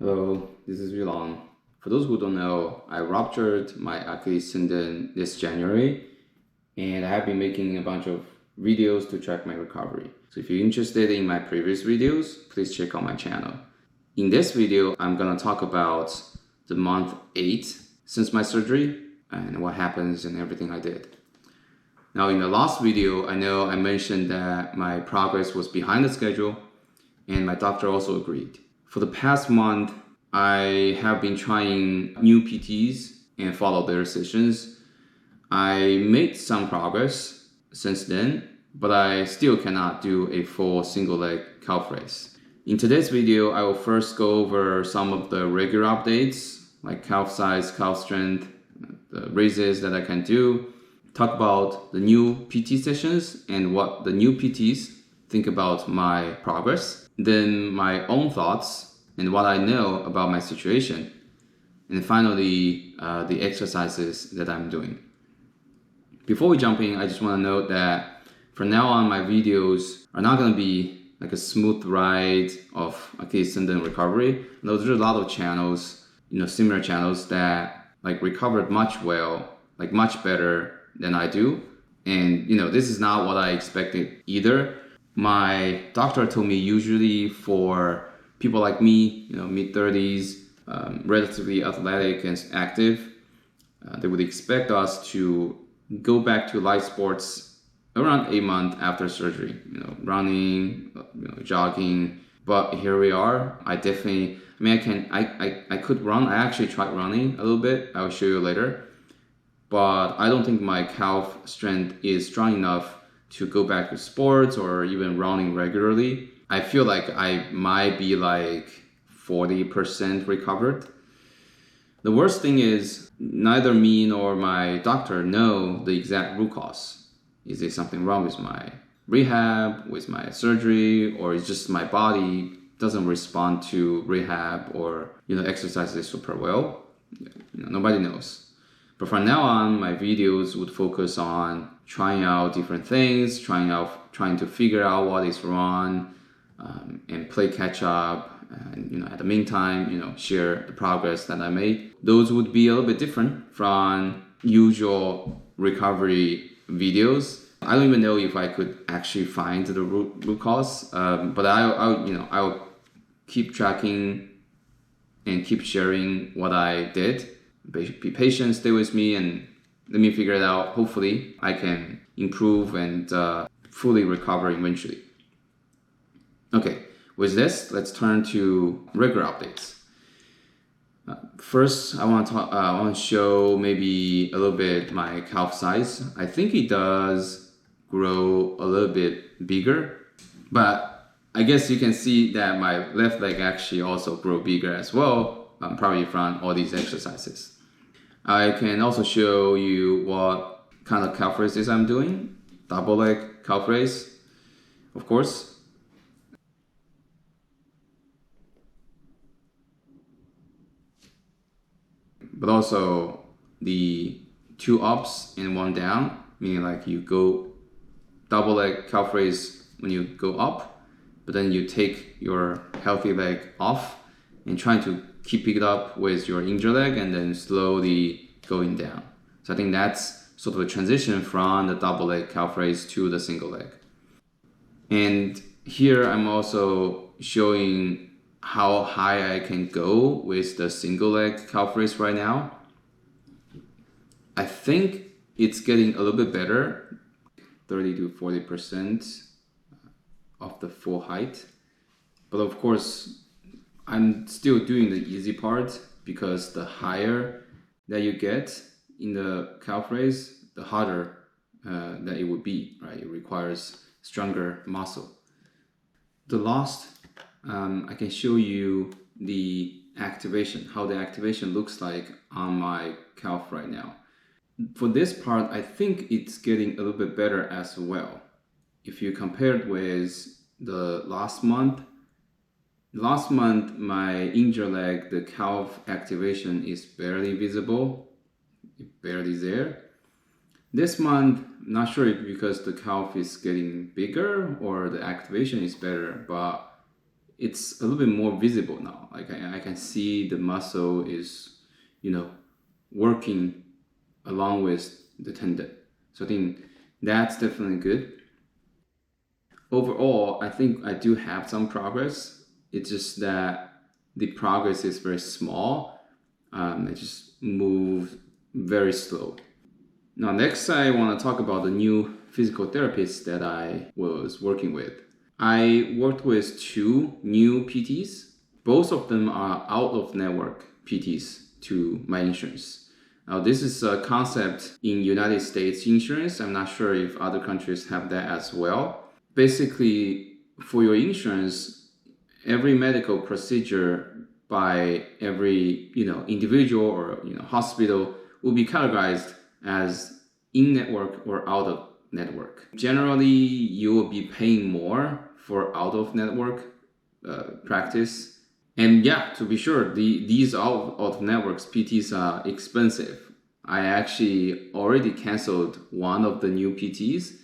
Hello, this is Yulong. For those who don't know, I ruptured my Achilles tendon this January, and I have been making a bunch of videos to track my recovery. So if you're interested in my previous videos, please check out my channel. In this video, I'm gonna talk about the month 8 since my surgery and what happens and everything I did. Now in the last video, I know I mentioned that my progress was behind the schedule, and my doctor also agreed. For the past month, I have been trying new PTs and follow their sessions. I made some progress since then, but I still cannot do a full single leg calf raise. In today's video, I will first go over some of the regular updates, like calf size, calf strength, the raises that I can do, talk about the new PT sessions and what the new PTs think about my progress, then my own thoughts and what I know about my situation, and finally the exercises that I'm doing. Before we jump in, I just want to note that from now on my videos are not going to be like a smooth ride of Achilles tendon recovery. No, there's a lot of channels, similar channels that like recovered much better than I do. And this is not what I expected either. My doctor told me usually for people like me, mid-30s, relatively athletic and active, they would expect us to go back to light sports around 8 months after surgery, running, jogging. But here we are. I could run. I actually tried running a little bit. I will show you later. But I don't think my calf strength is strong enough to go back to sports or even running regularly. I feel like I might be like 40% recovered. The worst thing is neither me nor my doctor know the exact root cause. Is there something wrong with my rehab, with my surgery, or is just my body doesn't respond to rehab or exercises super well? Nobody knows. But from now on, my videos would focus on trying out different things, trying to figure out what is wrong, and play catch up. And at the meantime, share the progress that I made. Those would be a little bit different from usual recovery videos. I don't even know if I could actually find the root cause, but I'll keep tracking and keep sharing what I did. Be patient, stay with me, and let me figure it out. Hopefully, I can improve and fully recover eventually. Okay, with this, let's turn to regular updates. First, I want to show maybe a little bit my calf size. I think it does grow a little bit bigger, but I guess you can see that my left leg actually also grew bigger as well, probably from all these exercises. I can also show you what kind of calf raises I'm doing. Double leg calf raise, of course. But also the 2 ups and 1 down, meaning like you go double leg calf raise when you go up, but then you take your healthy leg off and trying to keep it up with your injured leg and then slowly going down. So I think that's sort of a transition from the double leg calf raise to the single leg. And here I'm also showing how high I can go with the single leg calf raise right now. I think it's getting a little bit better, 30 to 40% of the full height. But of course, I'm still doing the easy part because the higher that you get in the calf raise, the harder that it would be, right? It requires stronger muscle. The last, I can show you the activation, how the activation looks like on my calf right now. For this part, I think it's getting a little bit better as well. If you compare it with the last month, my injured leg, the calf activation is barely visible, barely there. This month, not sure if because the calf is getting bigger or the activation is better, but it's a little bit more visible now. Like I can see the muscle is, working along with the tendon. So I think that's definitely good. Overall, I think I do have some progress. It's just that the progress is very small. I just move very slow. Now, next, I want to talk about the new physical therapists that I was working with. I worked with 2 new PTs. Both of them are out-of-network PTs to my insurance. Now, this is a concept in United States insurance. I'm not sure if other countries have that as well. Basically, for your insurance, every medical procedure by every individual or hospital will be categorized as in-network or out-of-network. Generally, you will be paying more for out-of-network practice. And yeah, to be sure, these out-of-networks PTs are expensive. I actually already canceled one of the new PTs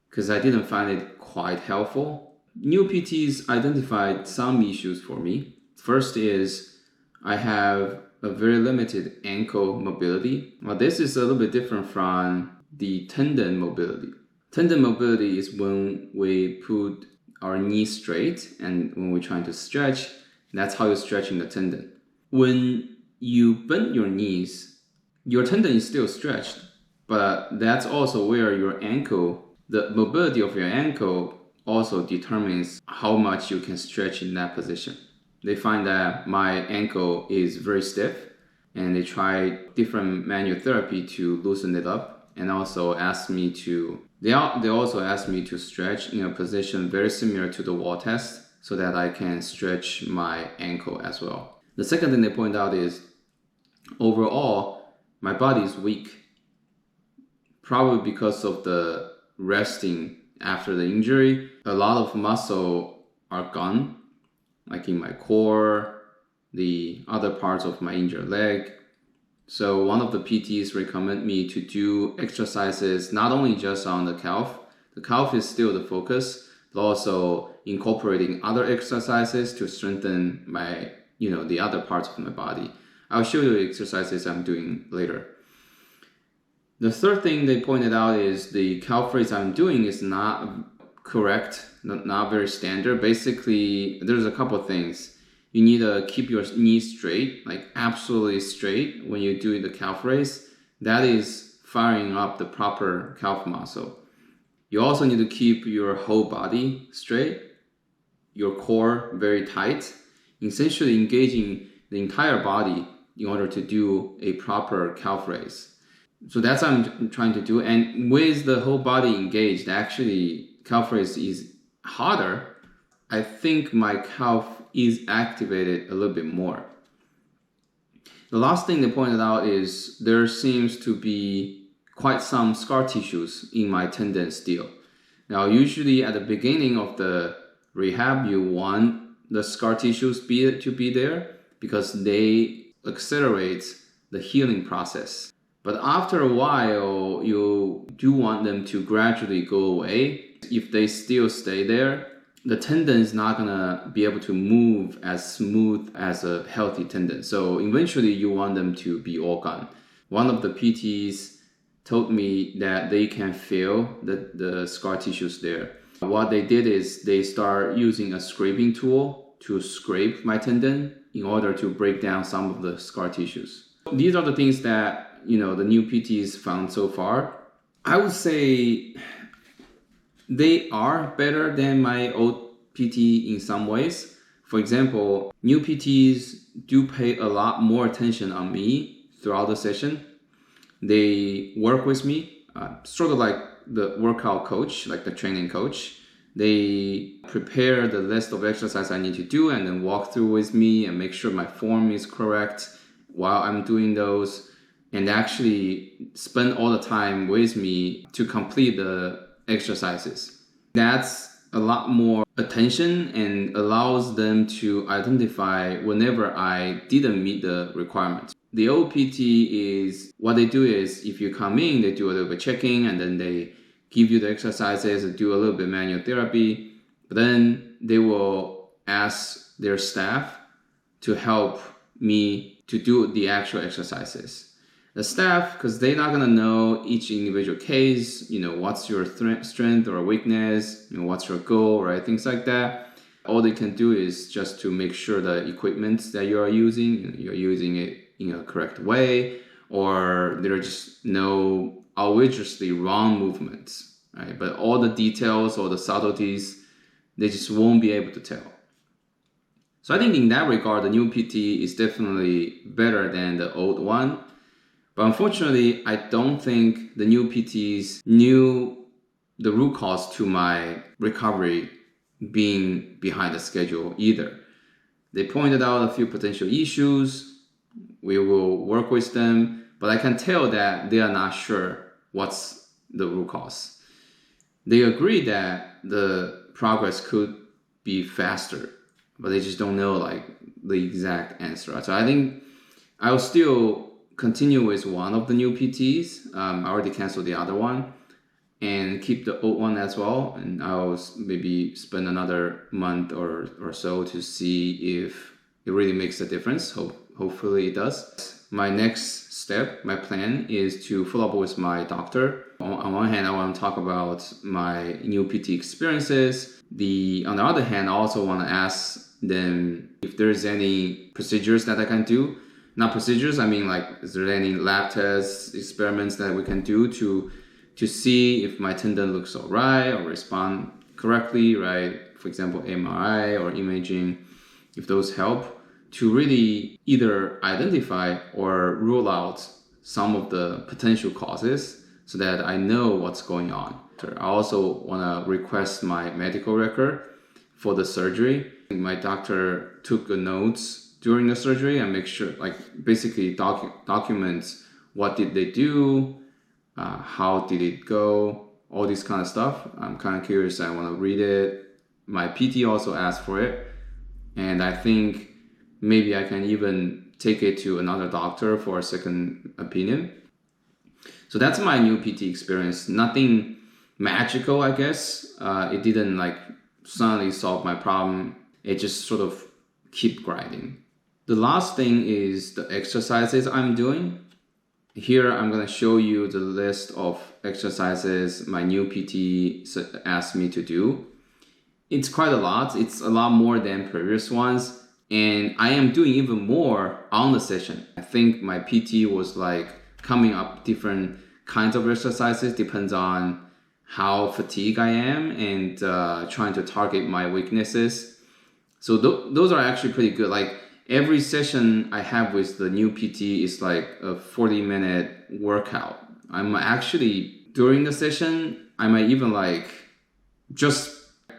because I didn't find it quite helpful. New PTs identified some issues for me. First is I have a very limited ankle mobility. Well, this is a little bit different from the tendon mobility. Tendon mobility is when we put our knee straight and when we're trying to stretch, that's how you're stretching the tendon. When you bend your knees, your tendon is still stretched, but that's also where your ankle, the mobility of your ankle also determines how much you can stretch in that position. They find that my ankle is very stiff and they try different manual therapy to loosen it up and also they also asked me to stretch in a position very similar to the wall test so that I can stretch my ankle as well. The second thing they point out is overall, my body is weak, probably because of the resting after the injury. A lot of muscle are gone, like in my core, the other parts of my injured leg. So one of the PTs recommend me to do exercises not only just on the calf is still the focus, but also incorporating other exercises to strengthen my, the other parts of my body. I'll show you the exercises I'm doing later. The third thing they pointed out is the calf raise I'm doing is not correct, not very standard. Basically, there's a couple of things. You need to keep your knee straight, like absolutely straight when you do the calf raise. That is firing up the proper calf muscle. You also need to keep your whole body straight, your core very tight, essentially engaging the entire body in order to do a proper calf raise. So that's what I'm trying to do. And with the whole body engaged, actually calf raise is harder. I think my calf is activated a little bit more. The last thing they pointed out is there seems to be quite some scar tissues in my tendon still. Now, usually at the beginning of the rehab, you want the scar tissues to be there because they accelerate the healing process. But after a while, you do want them to gradually go away. If they still stay there, the tendon is not gonna be able to move as smooth as a healthy tendon. So eventually you want them to be all gone. One of the PTs told me that they can feel the scar tissues there. What they did is they start using a scraping tool to scrape my tendon in order to break down some of the scar tissues. These are the things that the new PTs found so far. I would say they are better than my old PT in some ways. For example, new PTs do pay a lot more attention on me throughout the session. They work with me, sort of like the workout coach, like the training coach. They prepare the list of exercises I need to do and then walk through with me and make sure my form is correct while I'm doing those, and actually spend all the time with me to complete the exercises. That's a lot more attention and allows them to identify whenever I didn't meet the requirements. The OPT is, what they do is if you come in, they do a little bit checking and then they give you the exercises and do a little bit manual therapy. But then they will ask their staff to help me to do the actual exercises. The staff, because they're not gonna know each individual case, what's your strength or weakness, what's your goal, right? Things like that. All they can do is just to make sure the equipment that you are using, you're using it in a correct way, or there are just no outrageously wrong movements, right? But all the details or the subtleties, they just won't be able to tell. So I think in that regard, the new PT is definitely better than the old one. But unfortunately, I don't think the new PTs knew the root cause to my recovery being behind the schedule either. They pointed out a few potential issues. We will work with them, but I can tell that they are not sure what's the root cause. They agree that the progress could be faster, but they just don't know the exact answer. So I think I'll still continue with one of the new PTs. I already canceled the other one and keep the old one as well. And I'll maybe spend another month or so to see if it really makes a difference. Hopefully it does. My next step, my plan is to follow up with my doctor. On one hand, I want to talk about my new PT experiences. On the other hand, I also want to ask them if there's any procedures that I can do. Not procedures, I mean is there any lab tests, experiments that we can do to see if my tendon looks all right or respond correctly, right? For example, MRI or imaging, if those help to really either identify or rule out some of the potential causes so that I know what's going on. I also want to request my medical record for the surgery. My doctor took notes during the surgery and make sure, basically documents what did they do, how did it go, all this kind of stuff. I'm kind of curious. I want to read it. My PT also asked for it, and I think maybe I can even take it to another doctor for a second opinion. So that's my new PT experience. Nothing magical, I guess. It didn't suddenly solve my problem. It just sort of keep grinding. The last thing is the exercises I'm doing. Here I'm going to show you the list of exercises my new PT asked me to do. It's quite a lot. It's a lot more than previous ones. And I am doing even more on the session. I think my PT was coming up different kinds of exercises, depends on how fatigued I am and trying to target my weaknesses. So those are actually pretty good. Every session I have with the new PT is a 40-minute workout. I'm actually, during the session, I might even just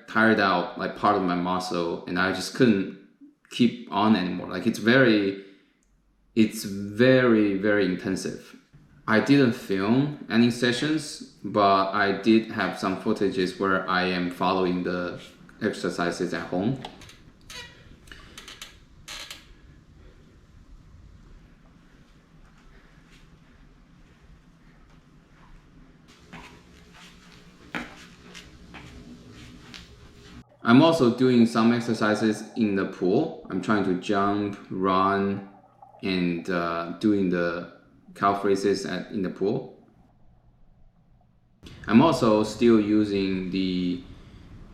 tired out part of my muscle and I just couldn't keep on anymore. It's very, very intensive. I didn't film any sessions, but I did have some footages where I am following the exercises at home. I'm also doing some exercises in the pool. I'm trying to jump, run, and doing the calf raises in the pool. I'm also still using the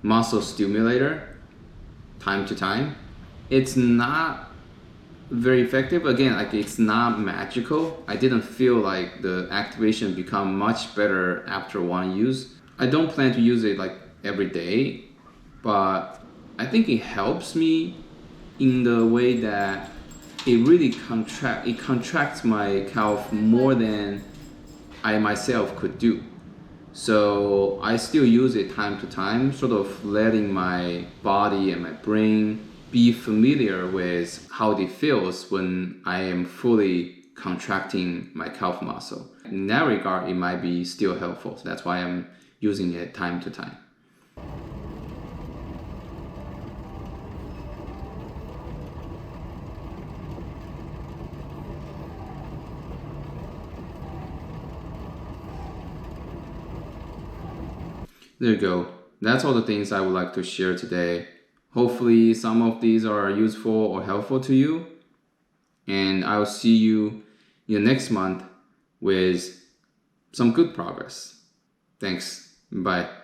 muscle stimulator time to time. It's not very effective. Again, it's not magical. I didn't feel the activation become much better after one use. I don't plan to use it every day, but I think it helps me in the way that it really contracts my calf more than I myself could do. So I still use it time to time, sort of letting my body and my brain be familiar with how it feels when I am fully contracting my calf muscle. In that regard, it might be still helpful. So that's why I'm using it time to time. There you go. That's all the things I would like to share today Hopefully some of these are useful or helpful to you. And I'll see you next month with some good progress. Thanks. Bye.